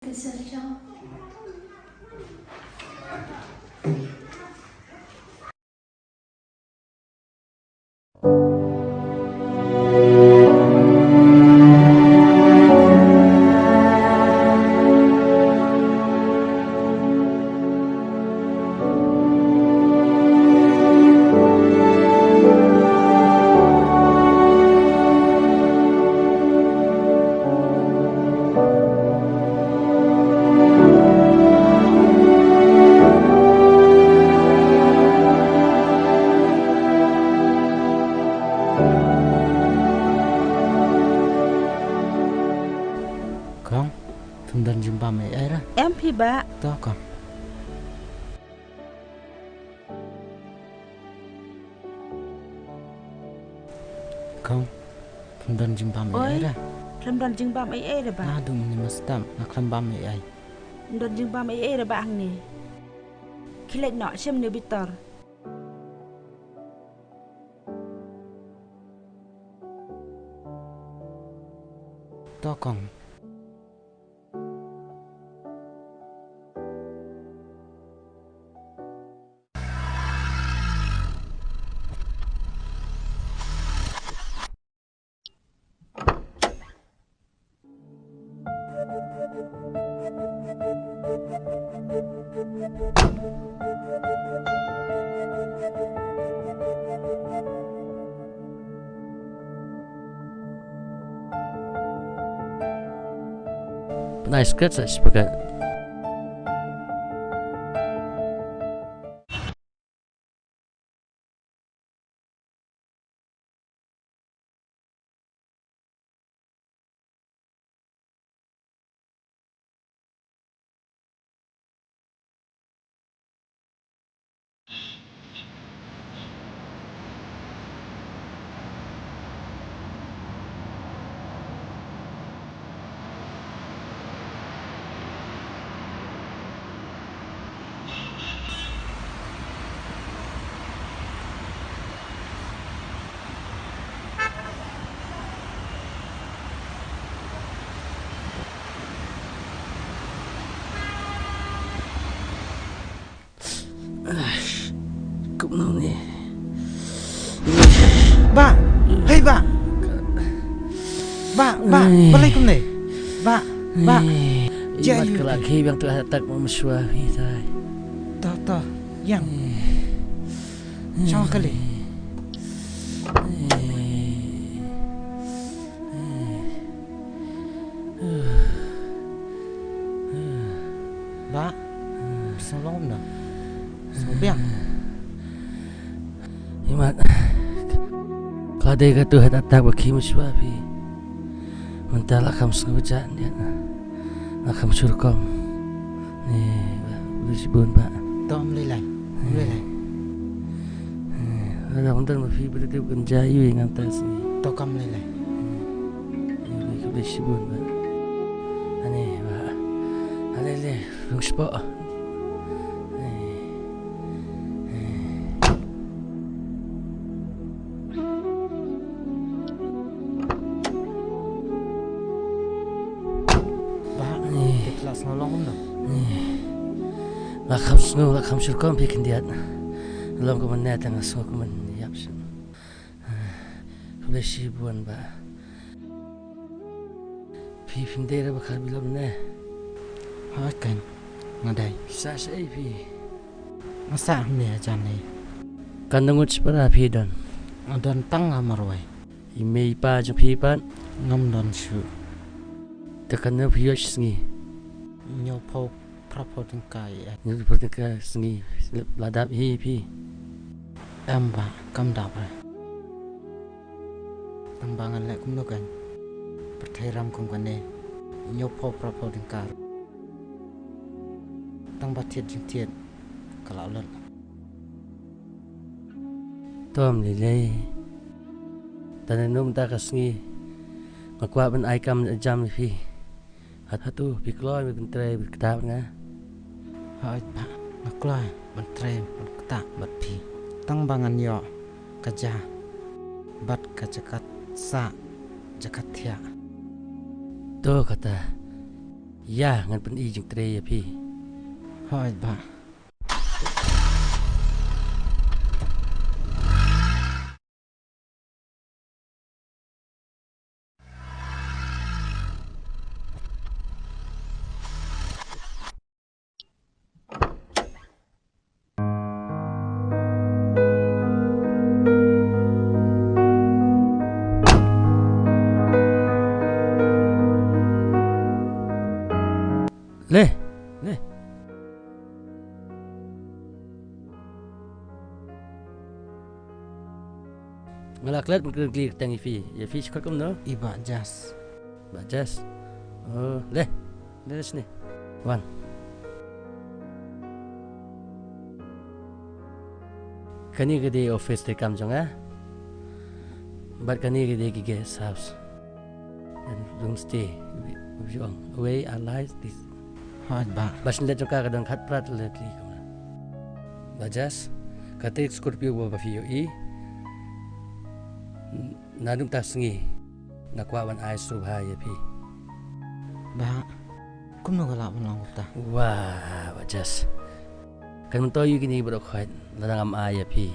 Keserjang. Con, Tundan jumpa mẹ ấy đó. Em phi ba. Đó con. Con, Tundan jumpa mẹ ấy Oi, đó. lam don jing bam ai ra ba. Aduh, ni mastam nak lambam mẹ ấy. Don jing bam ai ra ba ang ni. Kilek no shem ne bitor. Đó con. Nice cut saya sebagai cũng nè. Ba, hei ba. Ba, balik kau ni. Ba. Imat kelaki yang telah tak memusuhi saya. Toh, yang. Sama kali. Ba, selom dah. Sobiang. Imat kalau dia kata Tuhan tak bagi memusuhi. Mentala kamu sengaja dia. Kamu surkom. Nih, udah sibun pak. Toh melilai. Ada orang mafi berarti bukan jayu yang atas ni. Toh kamu melilai. Udah sibun pak. Aneh pak. Alele, ruspa. Kelas nolong dah. Lakam snow, lakam surkom pikin dia. Long ko man neta nga so ko man yapsin. Udah sibun ba. Pipin dera bakal bilam ne. Kan, ngadai. Sa sa pi. Masa ni aja ni. Kandangut para pi don. Dan tang amarwai. Imei pa jang pi pan. Ngam dan shu. Tekan na pi yosh sngi. Nyopo prapo tingkai. Ni seperti ka sngi ladap hi pi. Ba, kam dap. Tambangan lek kum kan. Perthairam kum kan ni. Nyopo prapo tingkar. Tang batiet jingtiet. Kalau lat. Tom lilei. Tananum ta ka sngi. Makwa ban ai kam jam pi. Hatu pikloi mi bentre berketap nga. Hai ba, naklai bentre berketak berpi. Tang bangan yo kerja. Bat kajakat sa jakat tia. To kata Ya, ngan pen I jing tre ya pi. Hoi ba. Le. Ngalaklat mungkin klik tangi fi. Ya fi sekat kum no. Iba jas. Bajas. Oh, le. Le sini. Wan. Kani gede office te kam jong ah. But kani gede ki guest house. And room stay. Jong. Away our lives this. Hoi ba. Bas nila jong ka kadang khat prat le kli kum. Bajas. Kate Scorpio ba fi yo I. Nadung ta sengi. Nakwa wan ai subha ya pi. Ba. Kum no galak menong ta. Wah, bajas. Kan mentoyu kini bro khait ladang am aya pi.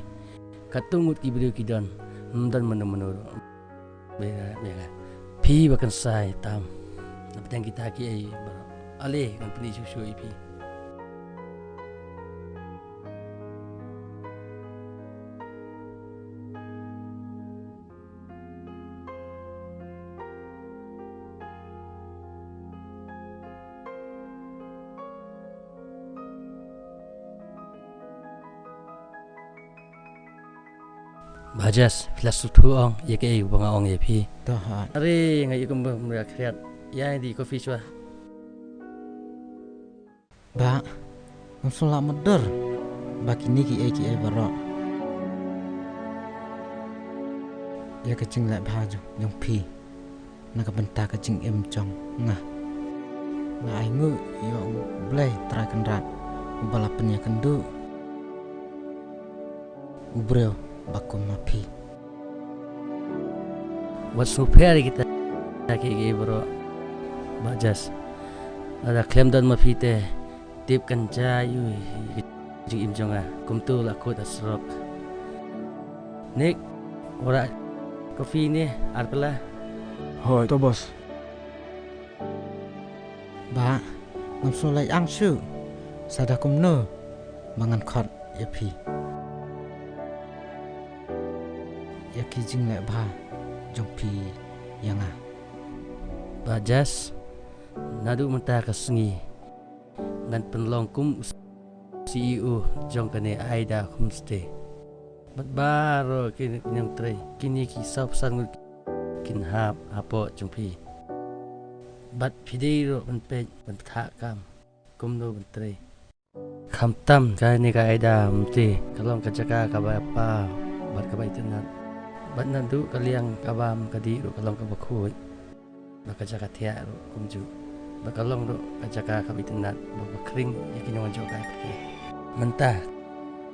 Katungut ki bro kidon mundan menu bega. Pi bakan sai tam. Napatang kita ki ai bro. Ale kan peni susu pi. Bajas, filas tu ong, ya ke banga ong ya pi. To hoi. Are ngai kum ba kriat. Ya di coffee shop. Ba. Ngam sulak medor. Baki niki eki barok. Ya kecing lek baju yang pi. Nak bentar kecing em jong. Ngah. Nah ingu yo blay terakan rat. Balapan ya kendu. Ubreo bakum mapi. Wat super kita ki bro. Bajas. Ada klaim dan mafite. Tip kan jayu jing im jonga kum tu la kod asrok. Nik ora kopi ni arpela. Hoi to bos. Ba. Ngam sulak ang su. Sada kum no. Mangan khot ya pi. Ya kijing lek ba. Jong pi yang ah. Bajas. Nadu mentah kesengi. Ngan penlong kum CEO jong kane Aida homestay. Bat baro kini yang tray. Kini ki sap sang kin hap apo jong pi. Bat pidiro ban pe ban tha kam. Kum no ban tray. Kham tam kani ka Aida homestay. Kalong ka jaka ka ba pa. Bat ka ba itinan. Bat nandu kaliang kabam kadiro kalong ka bakhoy. Baka jaka tia ro kumju. Bakalong ro kajaka kabitinat bakring yakin yang joka pergi. Mentah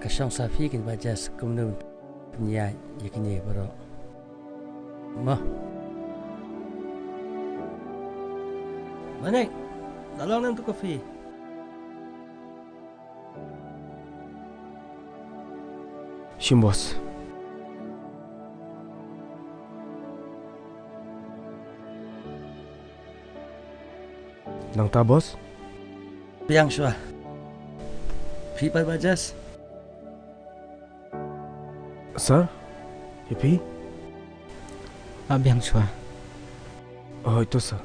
kasyong safi kin bajas kumnu punya yakin ye bro. Mah. Manek. Tolong nanti kopi. Shin bos. Nang ta bos? Piang shua. Pipai bajas. Sir? Hippie? Abiang chua. Oh itu sir.